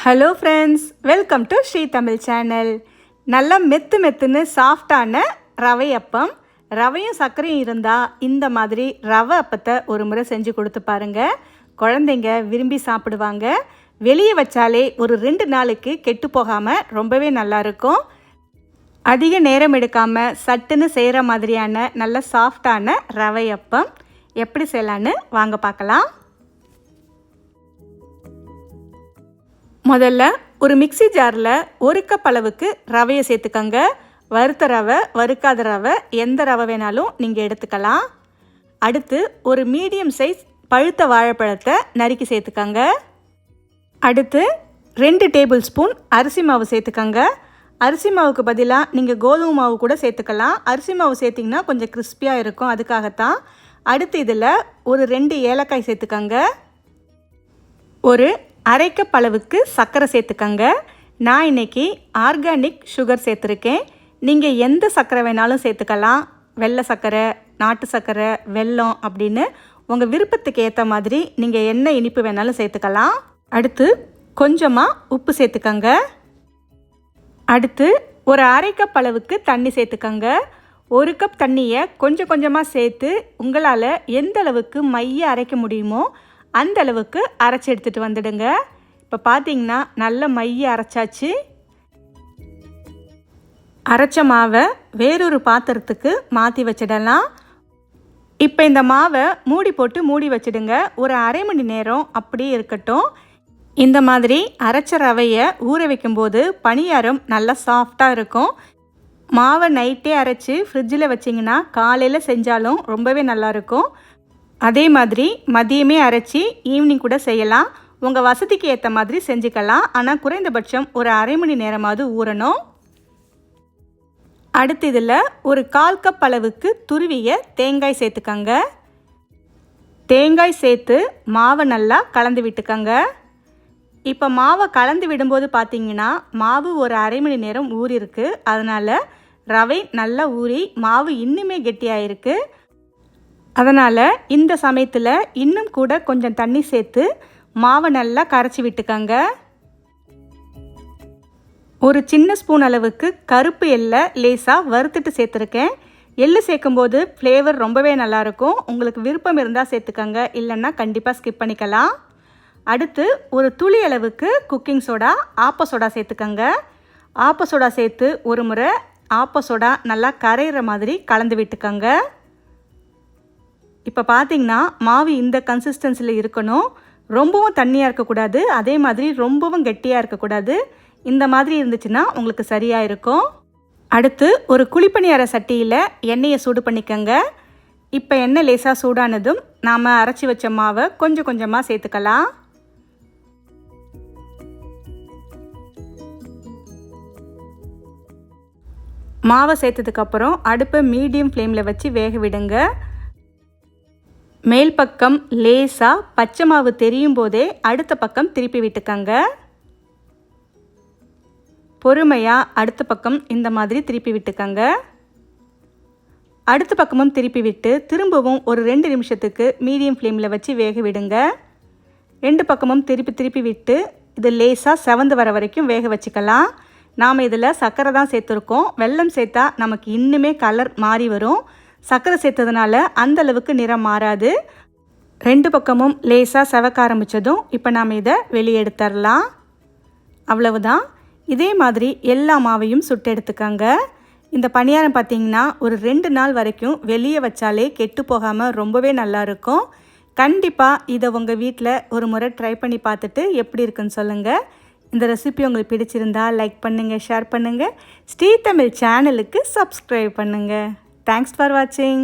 Hello friends, welcome to Sri Tamil channel. நல்லா மெத்துன்னு சாஃப்டான ரவை அப்பம். ரவையும் சர்க்கரையும் இருந்தால் இந்த மாதிரி ரவை அப்பத்தை ஒரு முறை செஞ்சு கொடுத்து பாருங்கள். குழந்தைங்க விரும்பி சாப்பிடுவாங்க. வெளியே வச்சாலே ஒரு 2 நாளைக்கு கெட்டு போகாமல் ரொம்பவே நல்லாயிருக்கும். அதிக நேரம் எடுக்காமல் சட்டுன்னு செய்கிற மாதிரியான நல்ல சாஃப்டான ரவை அப்பம் எப்படி செய்யலான்னு வாங்க பார்க்கலாம். முதல்ல ஒரு மிக்ஸி ஜாரில் 1 கப் அளவுக்கு ரவையை சேர்த்துக்கோங்க. வறுத்த ரவை, வறுக்காத ரவை, எந்த ரவை வேணாலும் நீங்கள் எடுத்துக்கலாம். அடுத்து ஒரு மீடியம் சைஸ் பழுத்த வாழைப்பழத்தை நறுக்கி சேர்த்துக்கோங்க. அடுத்து 2 டேபிள் ஸ்பூன் அரிசி மாவு சேர்த்துக்கோங்க. அரிசி மாவுக்கு பதிலாக நீங்கள் கோதுமை மாவு கூட சேர்த்துக்கலாம். அரிசி மாவு சேர்த்திங்கன்னா கொஞ்சம் கிறிஸ்பியாக இருக்கும், அதுக்காகத்தான். அடுத்து இதில் ஒரு 2 ஏலக்காய் சேர்த்துக்கோங்க. ஒரு 1/2 கப் அளவுக்கு சர்க்கரை சேர்த்துக்கோங்க. நான் இன்றைக்கி ஆர்கானிக் சுகர் சேர்த்துருக்கேன். நீங்கள் எந்த சர்க்கரை வேணாலும் சேர்த்துக்கலாம். வெள்ளை சர்க்கரை, நாட்டு சர்க்கரை, வெல்லம் அப்படின்னு உங்கள் விருப்பத்துக்கு ஏற்ற மாதிரி நீங்கள் என்ன இனிப்பு வேணாலும் சேர்த்துக்கலாம். அடுத்து கொஞ்சமாக உப்பு சேர்த்துக்கோங்க. அடுத்து ஒரு 1/2 கப் அளவுக்கு தண்ணி சேர்த்துக்கோங்க. 1 கப் தண்ணியை கொஞ்சமாக சேர்த்து உங்களால் எந்த அளவுக்கு மைய அரைக்க முடியுமோ அந்த அளவுக்கு அரைச்சி எடுத்துகிட்டு வந்துடுங்க. இப்போ பார்த்தீங்கன்னா நல்ல மைய அரைச்சாச்சு. அரைச்ச மாவை வேறொரு பாத்திரத்துக்கு மாற்றி வச்சிடலாம். இப்போ இந்த மாவை மூடி போட்டு மூடி வச்சிடுங்க. ஒரு 1/2 மணி நேரம் அப்படியே இருக்கட்டும். இந்த மாதிரி அரைச்ச ரவையை ஊற வைக்கும்போது பணியாரம் நல்லா சாஃப்டாக இருக்கும். மாவை நைட்டே அரைச்சி ஃப்ரிட்ஜில் வச்சிங்கன்னா காலையில் செஞ்சாலும் ரொம்பவே நல்லாயிருக்கும். அதே மாதிரி மதியமே அரைச்சி ஈவினிங் கூட செய்யலாம். உங்கள் வசதிக்கு ஏற்ற மாதிரி செஞ்சுக்கலாம். ஆனால் குறைந்தபட்சம் ஒரு 1/2 மணி நேரமாவது ஊறணும். அடுத்து இதில் ஒரு 1/4 கப் அளவுக்கு துருவிய தேங்காய் சேர்த்துக்கங்க. தேங்காய் சேர்த்து மாவை நல்லா கலந்து விட்டுக்கங்க. இப்போ மாவை கலந்து விடும்போது பார்த்தீங்கன்னா மாவு ஒரு 1/2 மணி நேரம் ஊறிருக்கு. அதனால் ரவை நல்லா ஊறி மாவு இன்னுமே கெட்டியாயிருக்கு. அதனால் இந்த சமயத்தில் இன்னும் கூட கொஞ்சம் தண்ணி சேர்த்து மாவை நல்லா கரைச்சி விட்டுக்கங்க. ஒரு சின்ன ஸ்பூன் அளவுக்கு கருப்பு எள்ளை லேசாக வறுத்துட்டு சேர்த்துருக்கேன். எள்ளு சேர்க்கும்போது ஃப்ளேவர் ரொம்பவே நல்லாயிருக்கும். உங்களுக்கு விருப்பம் இருந்தால் சேர்த்துக்கங்க, இல்லைன்னா கண்டிப்பாக ஸ்கிப் பண்ணிக்கலாம். அடுத்து ஒரு துளி அளவுக்கு குக்கிங் சோடா, ஆப்ப சோடா சேர்த்துக்கங்க. ஆப்ப சோடா சேர்த்து ஒரு முறை ஆப்ப சோடா நல்லா கரையிற மாதிரி கலந்து விட்டுக்கங்க. இப்போ பார்த்தீங்கன்னா மாவு இந்த கன்சிஸ்டன்சியில் இருக்கணும். ரொம்பவும் தண்ணியாக இருக்கக்கூடாது, அதே மாதிரி ரொம்பவும் கெட்டியாக இருக்கக்கூடாது. இந்த மாதிரி இருந்துச்சுன்னா உங்களுக்கு சரியாக இருக்கும். அடுத்து ஒரு குழிப்பணியார சட்டியில் எண்ணெயை சூடு பண்ணிக்கங்க. இப்போ எண்ணெய் லேசாக சூடானதும் நாம் அரைச்சி வச்ச மாவை கொஞ்சமாக சேர்த்துக்கலாம். மாவை சேர்த்ததுக்கப்புறம் அடுப்பை மீடியம் ஃப்ளேமில் வச்சு வேக விடுங்க. மேல் பக்கம் லேசாக பச்சை மாவு தெரியும் போதே அடுத்த பக்கம் திருப்பி விட்டுக்கங்க. பொறுமையாக அடுத்த பக்கம் இந்த மாதிரி திருப்பி விட்டுக்கங்க. அடுத்த பக்கமும் திருப்பி விட்டு திரும்பவும் ஒரு 2 நிமிஷத்துக்கு மீடியம் ஃப்ளேமில் வச்சு வேக விடுங்க. 2 பக்கமும் திருப்பி விட்டு இது லேசாக செவந்து வர வரைக்கும் வேக வச்சுக்கலாம். நாம் இதில் சர்க்கரை தான் சேர்த்துருக்கோம். வெல்லம் சேர்த்தா நமக்கு இன்னுமே கலர் மாறி வரும். சர்க்கரை சேர்த்ததுனால அந்த அளவுக்கு நிறம் மாறாது. 2 பக்கமும் லேசாக செவக்க ஆரம்பித்ததும் இப்போ நாம் இதை வெளியே எடுத்துடலாம். அவ்வளவுதான். இதே மாதிரி எல்லா மாவையும் சுட்டு எடுத்துக்கங்க. இந்த பணியாரம் பார்த்திங்கன்னா ஒரு 2 நாள் வரைக்கும் வெளியே வச்சாலே கெட்டு போகாமல் ரொம்பவே நல்லாயிருக்கும். கண்டிப்பாக இதை உங்கள் வீட்டில் ஒரு முறை ட்ரை பண்ணி பார்த்துட்டு எப்படி இருக்குன்னு சொல்லுங்கள். இந்த ரெசிபி உங்களுக்கு பிடிச்சிருந்தா லைக் பண்ணுங்கள், ஷேர் பண்ணுங்கள். ஸ்ரீ தமிழ் சேனலுக்கு சப்ஸ்கிரைப் பண்ணுங்கள். Thanks for watching.